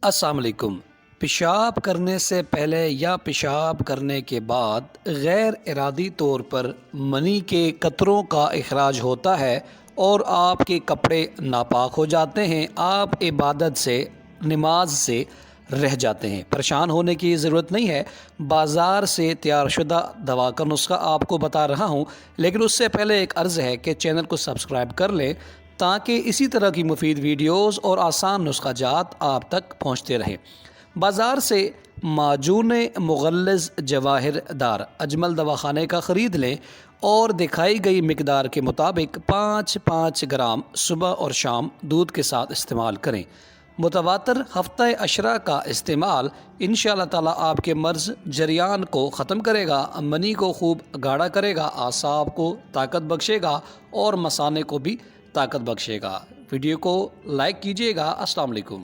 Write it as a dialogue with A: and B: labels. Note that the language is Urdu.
A: السلام علیکم۔ پیشاب کرنے سے پہلے یا پیشاب کرنے کے بعد غیر ارادی طور پر منی کے قطروں کا اخراج ہوتا ہے اور آپ کے کپڑے ناپاک ہو جاتے ہیں، آپ عبادت سے، نماز سے رہ جاتے ہیں۔ پریشان ہونے کی ضرورت نہیں ہے، بازار سے تیار شدہ دوا کا نسخہ آپ کو بتا رہا ہوں، لیکن اس سے پہلے ایک عرض ہے کہ چینل کو سبسکرائب کر لیں تاکہ اسی طرح کی مفید ویڈیوز اور آسان نسخہ جات آپ تک پہنچتے رہیں۔ بازار سے معجون مغلظ جواہر دار اجمل دواخانے کا خرید لیں اور دکھائی گئی مقدار کے مطابق 5 گرام صبح اور شام دودھ کے ساتھ استعمال کریں۔ متواتر ہفتہ عشرہ کا استعمال انشاءاللہ تعالی آپ کے مرض جریان کو ختم کرے گا، منی کو خوب گاڑھا کرے گا، اعصاب کو طاقت بخشے گا اور مثانے کو بھی طاقت بخشے گا۔ ویڈیو کو لائک کیجیے گا۔ السلام علیکم۔